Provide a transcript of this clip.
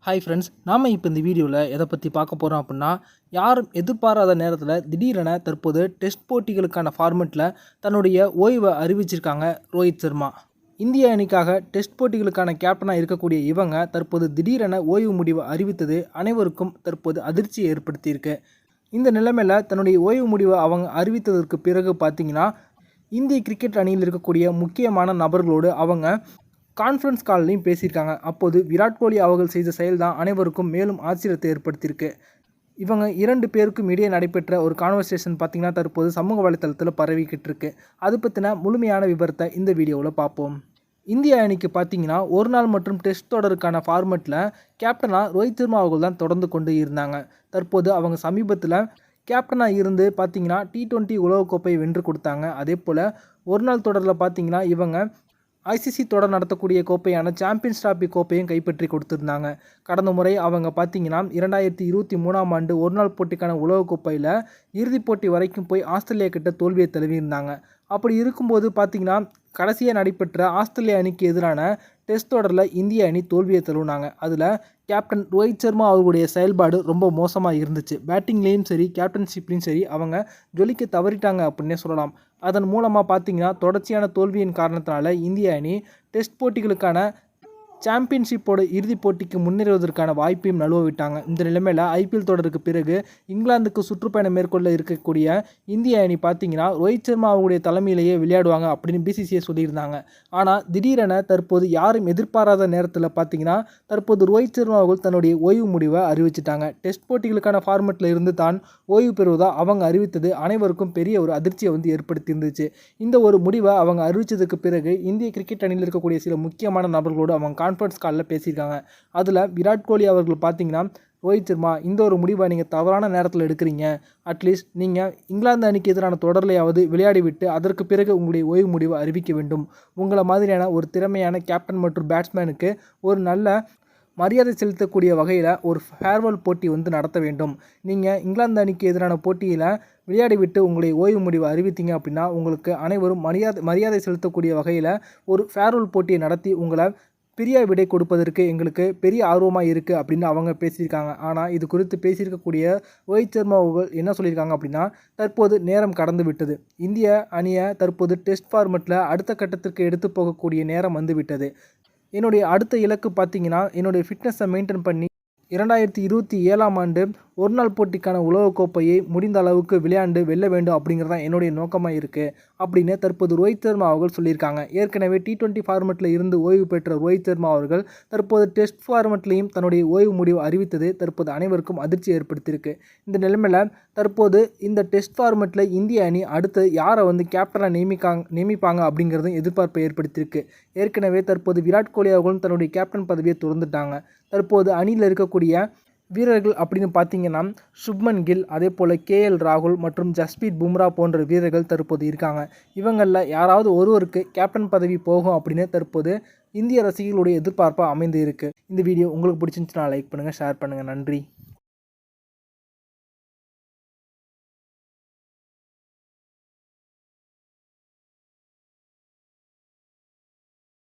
Hi friends, நாம் இப்போ இந்த வீடியோவில் எதை பற்றி பார்க்க போகிறோம் அப்படின்னா, யாரும் எதிர்பாராத நேரத்தில் திடீரென தற்போது டெஸ்ட் போட்டிகளுக்கான ஃபார்மெட்டில் தன்னுடைய ஓய்வை அறிவிச்சிருக்காங்க ரோஹித் சர்மா. இந்திய அணிக்காக டெஸ்ட் போட்டிகளுக்கான கேப்டனாக இருக்கக்கூடிய இவங்க தற்போது திடீரென ஓய்வு முடிவை அறிவித்தது அனைவருக்கும் தற்போது அதிர்ச்சியை ஏற்படுத்தியிருக்கு. இந்த நிலைமையில் தன்னுடைய ஓய்வு முடிவை அவங்க அறிவித்ததற்கு பிறகு பார்த்தீங்கன்னா, இந்திய கிரிக்கெட் அணியில் இருக்கக்கூடிய முக்கியமான நபர்களோடு அவங்க கான்ஃபரன்ஸ் கால்லையும் பேசியிருக்காங்க. அப்போது விராட் கோலி அவர்கள் செய்த செயல் தான் அனைவருக்கும் மேலும் ஆச்சரியத்தை ஏற்படுத்தியிருக்கு. இவங்க 2 பேருக்கும் இடையே நடைபெற்ற ஒரு கான்வர்சேஷன் பார்த்திங்கன்னா தற்போது சமூக வலைத்தளத்தில் பரவிக்கிட்டு இருக்கு. அது பற்றின முழுமையான விவரத்தை இந்த வீடியோவில் பார்ப்போம். இந்திய அணிக்கு பார்த்தீங்கன்னா ஒரு நாள் மற்றும் டெஸ்ட் தொடருக்கான ஃபார்மெட்டில் கேப்டனாக ரோஹித் சர்மா அவர்கள் தான் தொடர்ந்து கொண்டு இருந்தாங்க. தற்போது அவங்க சமீபத்தில் கேப்டனாக இருந்து பார்த்தீங்கன்னா T20 உலகக்கோப்பையை வென்று கொடுத்தாங்க. அதே போல் ஒரு நாள் தொடரில் பார்த்தீங்கன்னா இவங்க ஐசிசி தொடர் நடத்தக்கூடிய கோப்பையான சாம்பியன்ஸ் டிராபி கோப்பையும் கைப்பற்றி கொடுத்துருந்தாங்க. கடந்த முறை அவங்க பார்த்தீங்கன்னா 2023ஆம் ஆண்டு ஒரு நாள் போட்டிக்கான உலகக்கோப்பையில் இறுதிப் போட்டி வரைக்கும் போய் ஆஸ்திரேலியா கிட்ட தோல்வியை தழுவியிருந்தாங்க. அப்படி இருக்கும்போது பார்த்தீங்கன்னா கடைசியாக நடைபெற்ற ஆஸ்திரேலியா அணிக்கு எதிரான டெஸ்ட் தொடரில் இந்திய அணி தோல்வியை தழுவினாங்க. அதில் கேப்டன் ரோஹித் சர்மா அவர்களுடைய செயல்பாடு ரொம்ப மோசமாக இருந்துச்சு. பேட்டிங்லேயும் சரி கேப்டன்ஷிப்லேயும் சரி அவங்க ஜொலிக்க தவறிட்டாங்க அப்படின்னே சொல்லலாம். அதன் மூலமாக பார்த்தீங்கன்னா தொடர்ச்சியான தோல்வியின் காரணத்தினால இந்திய அணி டெஸ்ட் போட்டிகளுக்கான சாம்பியன்ஷிப்போட இறுதிப் போட்டிக்கு முன்னேறுவதற்கான வாய்ப்பையும் நழுவ விட்டாங்க. இந்த நிலைமையில் ஐபிஎல் தொடருக்கு பிறகு இங்கிலாந்துக்கு சுற்றுப்பயணம் மேற்கொள்ள இருக்கக்கூடிய இந்திய அணி பார்த்தீங்கன்னா ரோஹித் சர்மா அவருடைய தலைமையிலேயே விளையாடுவாங்க அப்படின்னு பிசிசிஐ சொல்லியிருந்தாங்க. ஆனால் திடீரென தற்போது யாரும் எதிர்பாராத நேரத்தில் பார்த்தீங்கன்னா தற்போது ரோஹித் சர்மா அவர்கள் தன்னுடைய ஓய்வு முடிவை அறிவிச்சிட்டாங்க. டெஸ்ட் போட்டிகளுக்கான ஃபார்மெட்டில் இருந்து தான் ஓய்வு பெறுவதாக அவங்க அறிவித்தது அனைவருக்கும் பெரிய ஒரு அதிர்ச்சியை ஏற்படுத்தி இருந்துச்சு. இந்த ஒரு முடிவை அவங்க அறிவித்ததுக்கு பிறகு இந்திய கிரிக்கெட் அணியில் இருக்கக்கூடிய சில முக்கியமான நபர்களோடு அவங்க கான்ஃபரன்ஸ் காலில் பேசியிருக்காங்க. அதில் விராட் கோலி அவர்கள் பார்த்தீங்கன்னா ரோஹித் சர்மா இந்த ஒரு முடிவை நீங்கள் தவறான நேரத்தில் எடுக்கிறீங்க. அட்லீஸ்ட் நீங்கள் இங்கிலாந்து அணிக்கு எதிரான தொடர்லையாவது விளையாடிவிட்டு அதற்கு பிறகு உங்களுடைய ஓய்வு முடிவை அறிவிக்க வேண்டும். உங்களை மாதிரியான ஒரு திறமையான கேப்டன் மற்றும் பேட்ஸ்மேனுக்கு ஒரு நல்ல மரியாதை செலுத்தக்கூடிய வகையில் ஒரு ஃபேர்வெல் போட்டி நடத்த வேண்டும். நீங்கள் இங்கிலாந்து அணிக்கு எதிரான போட்டியில் விளையாடிவிட்டு உங்களுடைய ஓய்வு முடிவை அறிவித்தீங்க அப்படின்னா உங்களுக்கு அனைவரும் மரியாதை செலுத்தக்கூடிய வகையில் ஒரு ஃபேர்வெல் போட்டியை நடத்தி உங்களை பிரியா விடை கொடுப்பதற்கு எங்களுக்கு பெரிய ஆர்வமாக இருக்குது அப்படின்னு அவங்க பேசியிருக்காங்க. ஆனால் இது குறித்து பேசியிருக்கக்கூடிய ரோஹித் சர்மா அவர்கள் என்ன சொல்லியிருக்காங்க அப்படின்னா, தற்போது நேரம் கடந்து விட்டது. இந்திய அணியை தற்போது டெஸ்ட் ஃபார்மெட்டில் அடுத்த கட்டத்திற்கு எடுத்து போகக்கூடிய நேரம் விட்டது. என்னுடைய அடுத்த இலக்கு பார்த்தீங்கன்னா என்னுடைய ஃபிட்னஸை மெயின்டைன் பண்ணி 2027ஆம் ஆண்டு ஒரு நாள் போட்டிக்கான உலகக்கோப்பையை முடிந்த அளவுக்கு விளையாண்டு வெல்ல வேண்டும் அப்படிங்கிறது தான் என்னுடைய நோக்கமாக இருக்குது அப்படின்னு தற்போது ரோஹித் சர்மா அவர்கள் சொல்லியிருக்காங்க. ஏற்கனவே T20 ஃபார்மெட்டில் இருந்து ஓய்வு பெற்ற ரோஹித் சர்மா அவர்கள் தற்போது டெஸ்ட் ஃபார்மெட்லேயும் தன்னுடைய ஓய்வு முடிவு அறிவித்தது தற்போது அனைவருக்கும் அதிர்ச்சி ஏற்படுத்தியிருக்கு. இந்த நிலைமையில் தற்போது இந்த டெஸ்ட் ஃபார்மெட்டில் இந்திய அணி அடுத்து யாரை கேப்டனாக நியமிப்பாங்க அப்படிங்கிறதும் எதிர்பார்ப்பை ஏற்படுத்தியிருக்கு. ஏற்கனவே தற்போது விராட் கோலி அவர்களும் தன்னுடைய கேப்டன் பதவியை துறந்துட்டாங்க. தற்போது அணியில் இருக்கக்கூடிய வீரர்கள் அப்படின்னு பார்த்தீங்கன்னா சுப்மன் கில், அதே போல் KL ராகுல் மற்றும் ஜஸ்பீத் பும்ரா போன்ற வீரர்கள் தற்போது இருக்காங்க. இவங்களில் யாராவது ஒருவருக்கு கேப்டன் பதவி போகும் அப்படின்னு தற்போது இந்திய ரசிகர்களுடைய எதிர்பார்ப்பாக அமைந்து இருக்குது. இந்த வீடியோ உங்களுக்கு பிடிச்சிருந்துச்சுன்னா லைக் பண்ணுங்கள், ஷேர் பண்ணுங்கள். நன்றி.